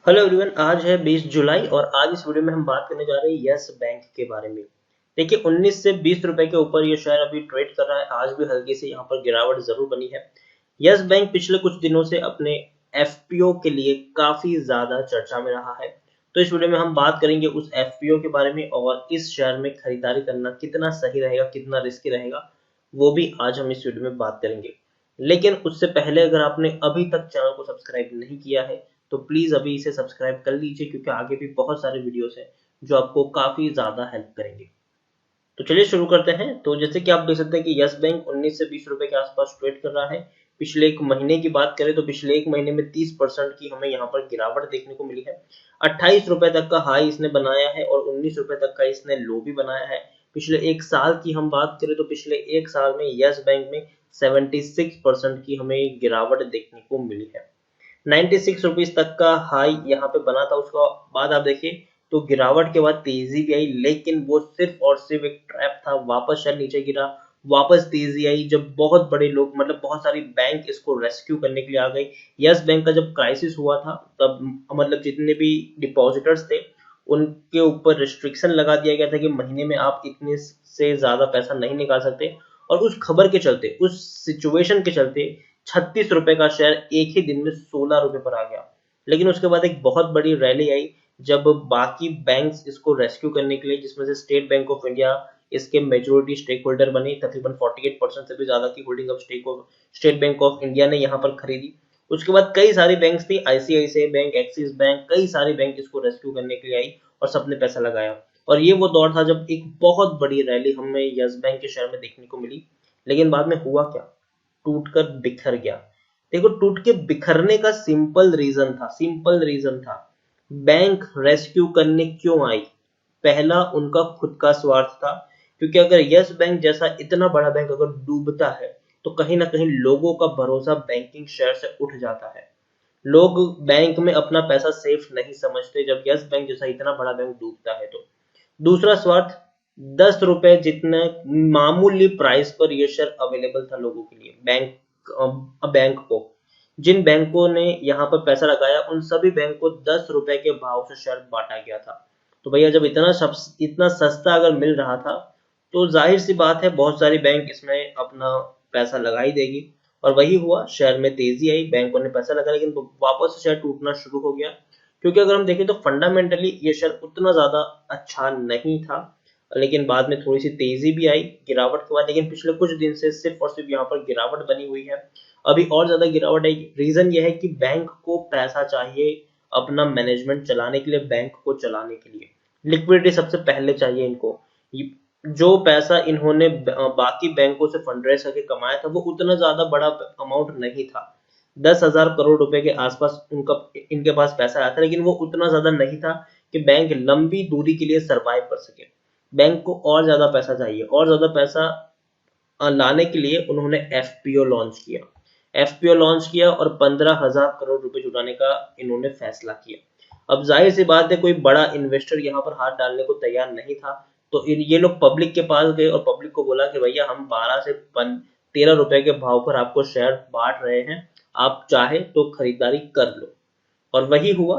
Hello everyone, आज है 20 जुलाई और आज इस वीडियो में हम बात करने जा रहे हैं यस बैंक के बारे में। देखिए 19 से 20 रुपए के ऊपर ये शेयर अभी ट्रेड कर रहा है। आज भी हल्की सी यहाँ पर गिरावट जरूर बनी है। यस बैंक पिछले कुछ दिनों से अपने एफपीओ के लिए काफी ज्यादा चर्चा में रहा है। तो इस वीडियो में हम बात करेंगे उस एफपीओ के बारे में और इस शेयर में खरीदारी करना कितना सही रहेगा, कितना रिस्की रहेगा, वो भी आज हम इस वीडियो में बात करेंगे। लेकिन उससे पहले अगर आपने अभी तक चैनल को सब्सक्राइब नहीं किया है तो प्लीज अभी इसे सब्सक्राइब कर लीजिए, क्योंकि आगे भी बहुत सारे वीडियोस हैं जो आपको काफी ज्यादा हेल्प करेंगे। तो चलिए शुरू करते हैं। तो जैसे कि आप देख सकते हैं कि यस बैंक 19 से 20 रुपए के आसपास ट्रेड कर रहा है। पिछले एक महीने की बात करें तो पिछले एक महीने में 30% की हमें यहाँ पर गिरावट देखने को मिली है। 28 रुपए तक का हाई इसने बनाया है और 19 रुपए तक का इसने लो भी बनाया है। पिछले एक साल की हम बात करें तो पिछले एक साल में यस बैंक में 76% की हमें गिरावट देखने को मिली है। 96 रुपीज तक का हाई यहाँ पे बना था। उसका बाद आप देखिए तो गिरावट के बाद तेजी भी आई, लेकिन वो सिर्फ और सिर्फ एक ट्रैप था। वापस शेयर नीचे गिरा, वापस तेजी आई जब बहुत बड़े लोग मतलब बहुत सारी बैंक इसको रेस्क्यू करने के लिए आ गई। यस बैंक का जब क्राइसिस हुआ था तब मतलब जितने भी डिपॉजिटर्स थे उनके ऊपर रिस्ट्रिक्शन लगा दिया गया था कि महीने में आप इतने से ज्यादा पैसा नहीं निकाल सकते। और उस खबर के चलते, उस सिचुएशन के चलते 36 रुपए का शेयर एक ही दिन में 16 रुपए पर आ गया। लेकिन उसके बाद एक बहुत बड़ी रैली आई जब बाकी बैंक्स इसको रेस्क्यू करने के लिए, जिसमें से स्टेट बैंक ऑफ इंडिया इसके मेजोरिटी स्टेक होल्डर बने, तकरीबन 48% से भी ज्यादा की holding of state bank of India ने यहाँ पर खरीदी। उसके बाद कई सारी बैंक्स थी, आईसीआईसीआई बैंक, एक्सिस बैंक, कई सारी बैंक इसको रेस्क्यू करने के लिए आई और सबने पैसा लगाया। और ये वो दौर था जब एक बहुत बड़ी रैली हमें यस बैंक के शेयर में देखने को मिली। लेकिन बाद में हुआ क्या? टूटकर बिखर गया। देखो, टूट के बिखरने का सिंपल रीजन था। बैंक रेस्क्यू करने क्यों आई? पहला उनका खुद का स्वार्थ था, क्योंकि अगर यस बैंक जैसा इतना बड़ा बैंक अगर डूबता है तो कहीं ना कहीं लोगों का भरोसा बैंकिंग शेयर से उठ जाता है। लोग बैंक में अपना पैसा सेफ नहीं समझते जब यस बैंक जैसा इतना बड़ा बैंक डूबता है तो। दूसरा स्वार्थ, 10 रुपए जितने मामूली प्राइस पर यह शेयर अवेलेबल था लोगों के लिए। बैंक को, जिन बैंकों ने यहाँ पर पैसा लगाया उन सभी बैंक को 10 रुपए के भाव से शेयर बांटा गया था। तो भैया जब इतना सस्ता अगर मिल रहा था तो जाहिर सी बात है बहुत सारी बैंक इसमें अपना पैसा लगा ही देगी। और वही हुआ, शेयर में तेजी आई, बैंकों ने पैसा लगाया, लेकिन वापस से शेयर टूटना शुरू हो गया। क्योंकि अगर हम देखें तो फंडामेंटली ये शेयर उतना ज्यादा अच्छा नहीं था। लेकिन बाद में थोड़ी सी तेजी भी आई गिरावट के बाद, लेकिन पिछले कुछ दिन से सिर्फ और सिर्फ यहाँ पर गिरावट बनी हुई है। अभी और ज्यादा गिरावट आई। रीजन यह है कि बैंक को पैसा चाहिए अपना मैनेजमेंट चलाने के लिए, बैंक को चलाने के लिए लिक्विडिटी सबसे पहले चाहिए इनको। जो पैसा इन्होंने बाकी बैंकों से फंडरेज करके कमाया था वो उतना ज्यादा बड़ा अमाउंट नहीं था। 10,000 करोड़ रुपए के आसपास उनका इनके पास पैसा आया था, लेकिन वो उतना ज्यादा नहीं था कि बैंक लंबी दूरी के लिए सरवाइव कर सके। बैंक को और ज्यादा पैसा चाहिए, और ज्यादा पैसा लाने के लिए उन्होंने एफपीओ लॉन्च किया। एफपीओ लॉन्च किया और 15,000 करोड़ रुपए जुटाने का इन्होंने फैसला किया। अब जाहिर सी बात है कोई बड़ा इन्वेस्टर यहाँ पर हाथ डालने को तैयार नहीं था। तो ये लोग पब्लिक के पास गए और पब्लिक को बोला कि भैया हम 12 से 13 रुपए के भाव पर आपको शेयर बांट रहे हैं, आप चाहे तो खरीदारी कर लो। और वही हुआ।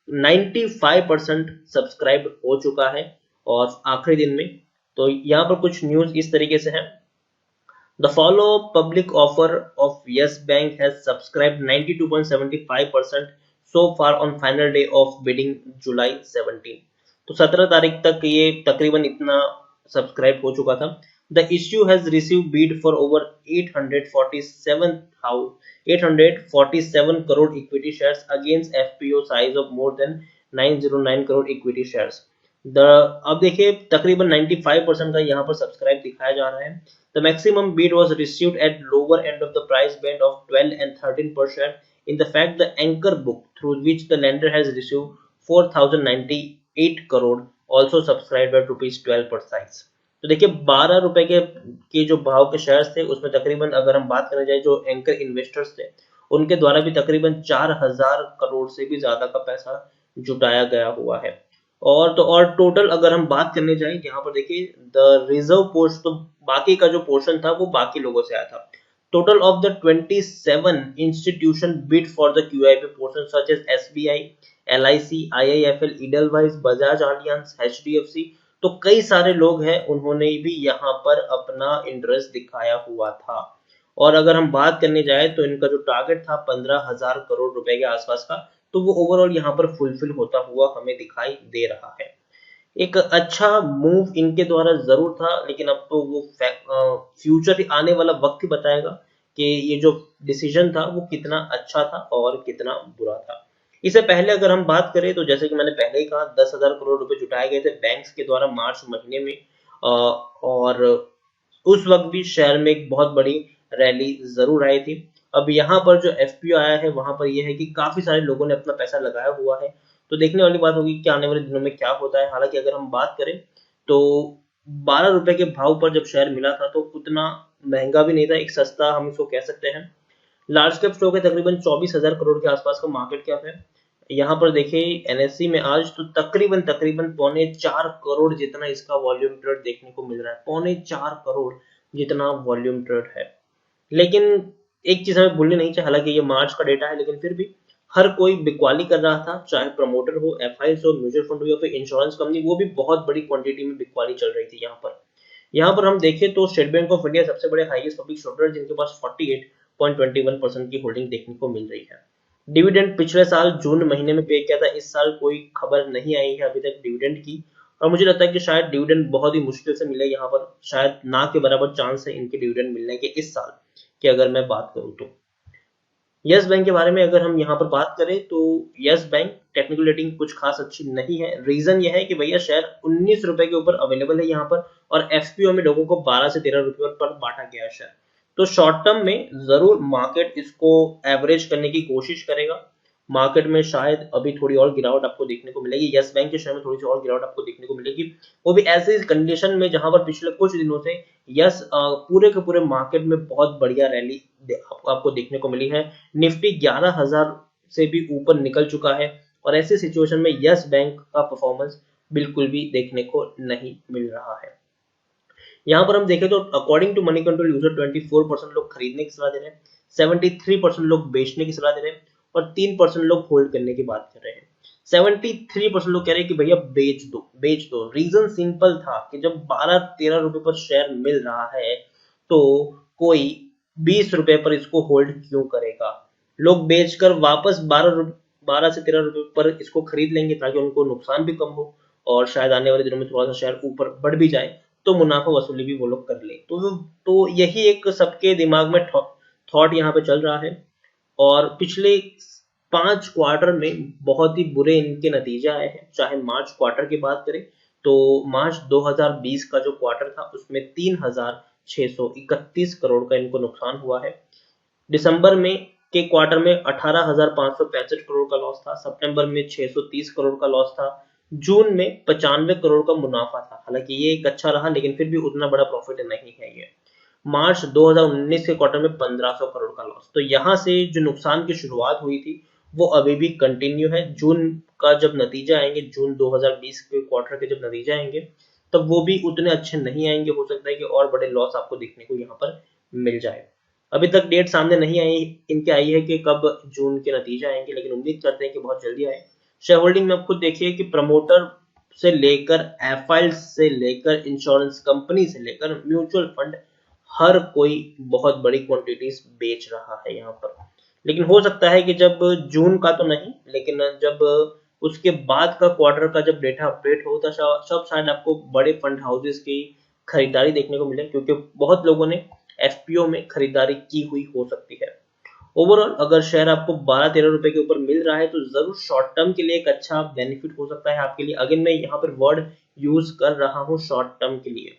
95% सब्सक्राइब हो चुका है और आखिरी दिन में। तो यहाँ पर कुछ न्यूज इस तरीके से है। The follow public offer of Yes Bank has subscribed 92.75% so far on final day of bidding July 17। तो 17 तारीख तक ये तकरीबन इतना सब्सक्राइब हो चुका था। The issue has received bid for over 847 crore equity shares against FPO size of more than 909 crore equity shares। अब देखिए तकरीबन 95% का यहाँ पर सब्सक्राइब दिखाया जा रहा है। The maximum bid was received at lower end of the price band of 12 and 13 per share. In the fact, the anchor book through which the lender has received 4,098 crore also subscribed at rupees 12 per size। तो देखिए 12 रुपए के जो भाव के shares थे उसमें तकरीबन अगर हम बात करने जाए जो एंकर इन्वेस्टर्स थे उनके द्वारा भी तकरीबन 4,000 करोड़ से भी ज्यादा का पैसा जुटाया गया हुआ है। और टोटल अगर हम बात करने जाए यहाँ पर देखिए द रिजर्व पोर्शन, तो बाकी का जो पोर्शन था वो बाकी लोगों से आया था। Total of the 27 institution bid for the QIP portion such as SBI, LIC, IIFL, Edelweiss, Bajaj Allianz, HDFC, तो कई सारे लोग हैं, उन्होंने भी यहाँ पर अपना इंटरेस्ट दिखाया हुआ था। और अगर हम बात करने जाए तो इनका जो टारगेट था 15,000 करोड़ रुपए के आसपास का, तो वो ओवरऑल यहाँ पर फुलफिल होता हुआ हमें दिखाई दे रहा है। एक अच्छा मूव इनके द्वारा जरूर था, लेकिन अब तो वो फ्यूचर आने वाला वक्त ही बताएगा कि ये जो डिसीजन था वो कितना अच्छा था और कितना बुरा था। इससे पहले अगर हम बात करें तो जैसे कि मैंने पहले ही कहा, 10,000 करोड़ रुपए जुटाए गए थे बैंक्स के द्वारा मार्च महीने में, और उस वक्त भी शेयर में एक बहुत बड़ी रैली जरूर आई थी। अब यहाँ पर जो FPO आया है वहां पर यह है कि काफी सारे लोगों ने अपना पैसा लगाया हुआ है, तो देखने वाली बात होगी कि आने वाले दिनों में क्या होता है। हालांकि अगर हम बात करें तो 12 रुपए के भाव पर जब शेयर मिला था तो उतना महंगा भी नहीं था, एक सस्ता हम इसको कह सकते हैं। लार्ज कैप स्टॉक है, तकरीबन 24,000 करोड़ के आसपास का मार्केट कैप है। यहाँ पर देखिए NSE में आज तो तकरीबन तकरीबन 3.25 करोड़ जितना इसका वॉल्यूम ट्रेड देखने को मिल रहा है, 3.25 करोड़ जितना वॉल्यूम ट्रेड है। लेकिन एक चीज हमें भूलनी नहीं चाहिए, हालांकि ये मार्च का डेटा है, लेकिन फिर भी हर कोई बिकवाली कर रहा था, चाहे प्रमोटर हो, FIs हो, म्यूचुअल फंड हो या फिर इंश्योरेंस कंपनी, वो भी बहुत बड़ी क्वांटिटी में बिकवाली चल रही थी। यहाँ पर हम देखें तो स्टेट बैंक ऑफ इंडिया सबसे बड़े हाईएस्ट पब्लिक शोल्डर, जिनके पास 48.21% की होल्डिंग देखने को मिल रही है। डिविडेंड पिछले साल जून महीने में पे किया था, इस साल कोई खबर नहीं आई है अभी तक डिविडेंड की, और मुझे लगता है कि शायद डिविडेंड बहुत ही मुश्किल से मिले, यहाँ पर शायद ना के बराबर चांस है इनके डिविडेंड मिलने के इस साल की अगर मैं बात करूं तो। यस बैंक के बारे में अगर हम यहाँ पर बात करें तो यस बैंक टेक्निकल रेटिंग कुछ खास अच्छी नहीं है। रीजन यह है कि भैया शेयर 19 रुपए के ऊपर अवेलेबल है यहाँ पर, और FPO में लोगों को 12 से 13 रुपए पर बांटा गया है शेयर। तो शॉर्ट टर्म में जरूर मार्केट इसको एवरेज करने की कोशिश करेगा। मार्केट में शायद अभी थोड़ी और गिरावट आपको देखने को मिलेगी, यस बैंक के शेयर में थोड़ी सी और गिरावट आपको देखने को मिलेगी, वो भी ऐसे कंडीशन में जहां पर पिछले कुछ दिनों से यस पूरे के पूरे मार्केट में बहुत बढ़िया रैली आपको देखने को मिली है। निफ्टी 11,000 से भी ऊपर निकल चुका है, और ऐसी सिचुएशन में यस बैंक का परफॉर्मेंस बिल्कुल भी देखने को नहीं मिल रहा है। यहाँ पर हम देखें तो according to Moneycontrol user 24% लोग खरीदने की सलाह दे रहे हैं, 73% लोग बेचने की सलाह दे रहे हैं, और 3% लोग होल्ड करने की बात कर रहे हैं। 73% लोग कह रहे हैं कि भैया बेच दो। रीजन सिंपल था कि जब 12-13 रुपए पर शेयर मिल रहा है तो कोई 20 रुपए पर इसको होल्ड क्यों करेगा। लोग बेचकर वापस 12 से 13 रुपए पर इसको खरीद लेंगे ताकि उनको नुकसान भी कम हो, और शायद आने वाले दिनों में थोड़ा सा शेयर ऊपर बढ़ भी जाए तो मुनाफा वसूली भी वो लोग कर ले। तो यही एक सबके दिमाग में थॉट यहाँ पे चल रहा है। और पिछले 5 क्वार्टर में बहुत ही बुरे इनके नतीजे आए हैं। चाहे मार्च क्वार्टर की बात करें तो मार्च 2020 का जो क्वार्टर था उसमें 3,631 करोड़ का इनको नुकसान हुआ है। दिसंबर में के क्वार्टर में 18,565 करोड़ का लॉस था, सितंबर में 630 करोड़ का लॉस था, जून में 95 करोड़ का मुनाफा था। हालांकि ये एक अच्छा रहा, लेकिन फिर भी उतना बड़ा प्रॉफिट नहीं है ये। मार्च 2019 के क्वार्टर में 1500 करोड़ का लॉस। तो यहाँ से जो नुकसान की शुरुआत हुई थी वो अभी भी कंटिन्यू है। जून का जब नतीजे आएंगे, जून 2020 के क्वार्टर के जब नतीजे आएंगे, तब वो भी उतने अच्छे नहीं आएंगे। हो सकता है कि और बड़े लॉस आपको देखने को यहाँ पर मिल जाए। अभी तक डेट सामने नहीं आई इनके आई है कि कब जून के नतीजे आएंगे, लेकिन उम्मीद करते हैं कि बहुत जल्दी आए। शेयर होल्डिंग में आप खुद देखिए कि प्रमोटर से लेकर FIs से लेकर इंश्योरेंस कंपनी से लेकर म्यूचुअल फंड, हर कोई बहुत बड़ी क्वांटिटीज बेच रहा है यहाँ पर। लेकिन हो सकता है कि जब जून का तो नहीं, लेकिन जब उसके बाद का क्वार्टर का जब डेटा अपडेट हो तो सब शायद आपको बड़े फंड हाउसेस की खरीदारी देखने को मिले, क्योंकि बहुत लोगों ने FPO में खरीदारी की हुई हो सकती है। ओवरऑल अगर शेयर आपको 12-13 रुपए के ऊपर मिल रहा है तो जरूर शॉर्ट टर्म के लिए एक अच्छा बेनिफिट हो सकता है आपके लिए। अगर मैं यहाँ पर वर्ड यूज कर रहा हूँ शॉर्ट टर्म के लिए,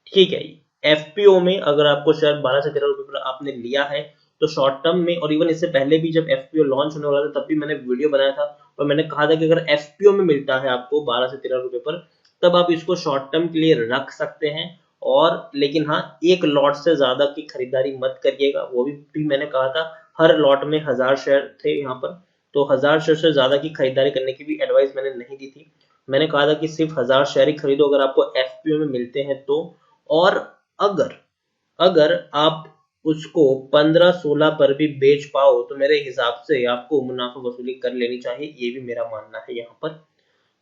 ठीक है। FPO में अगर आपको शेयर 12 से 13 रुपए पर आपने लिया है तो शॉर्ट टर्म में, और इवन इससे पहले भी जब FPO लॉन्च होने वाला था तब भी मैंने वीडियो बनाया था और मैंने कहा था कि अगर FPO में मिलता है आपको 12 से 13 रुपए पर, तब आप इसको शॉर्ट टर्म के लिए रख सकते हैं। और लेकिन हाँ, एक लॉट से ज्यादा की खरीदारी मत करिएगा, वो भी मैंने कहा था। हर लॉट में 1000 शेयर थे यहाँ पर, तो 1000 शेयर से ज्यादा की खरीदारी करने की भी एडवाइस मैंने नहीं दी थी। मैंने कहा था कि सिर्फ 1000 शेयर ही खरीदो अगर आपको FPO में मिलते हैं तो। और अगर आप उसको 15-16 पर भी बेच पाओ तो मेरे हिसाब से आपको मुनाफा वसूली कर लेनी चाहिए, ये भी मेरा मानना है यहाँ पर।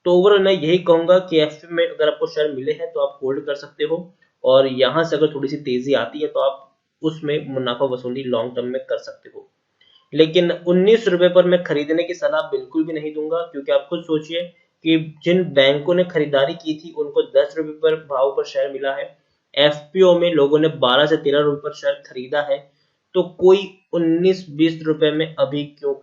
तो ओवरऑल मैं यही कहूंगा कि एफपी में अगर आपको शेयर मिले हैं तो आप होल्ड कर सकते हो, और यहाँ से अगर थोड़ी सी तेजी आती है तो आप उसमें मुनाफा वसूली लॉन्ग टर्म में कर सकते हो। लेकिन 19 रुपए पर मैं खरीदने की सलाह बिल्कुल भी नहीं दूंगा, क्योंकि आप खुद सोचिए कि जिन बैंकों ने खरीदारी की थी उनको 10 रुपए पर भाव पर शेयर मिला है, एफपीओ में लोगों ने 12 से 13 रुपए पर शेयर खरीदा है, तो कोई 19-20 रुपए में अभी क्यों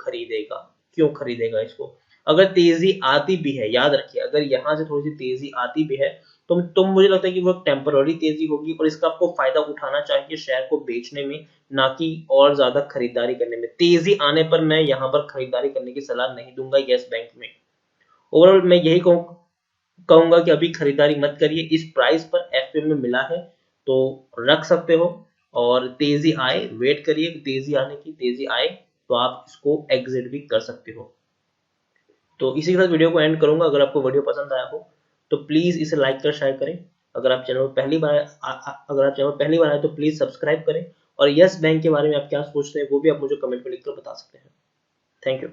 खरीदेगा इसको। अगर तेजी आती भी है, याद रखिए, अगर यहाँ से थोड़ी सी तेजी आती भी है तो मुझे लगता है कि वो टेम्पररी तेजी होगी, और इसका आपको फायदा उठाना चाहिए शेयर को बेचने में, ना कि और ज्यादा खरीदारी करने में। तेजी आने पर मैं यहाँ पर खरीदारी करने की सलाह नहीं दूंगा यस बैंक में। ओवरऑल मैं यही कहूंगा कि अभी खरीदारी मत करिए, इस प्राइस पर एफपीओ में मिला है तो रख सकते हो, और तेजी आए वेट करिए, तेजी आने की, तेजी आए तो आप इसको एग्जिट भी कर सकते हो। तो इसी के साथ वीडियो को एंड करूंगा। अगर आपको वीडियो पसंद आया हो तो प्लीज इसे लाइक कर शेयर करें। अगर आप चैनल पर पहली बार आए तो प्लीज सब्सक्राइब करें, और यस बैंक के बारे में आप क्या सोचते हैं वो भी आप मुझे कमेंट में लिखकर बता सकते हैं। Thank you.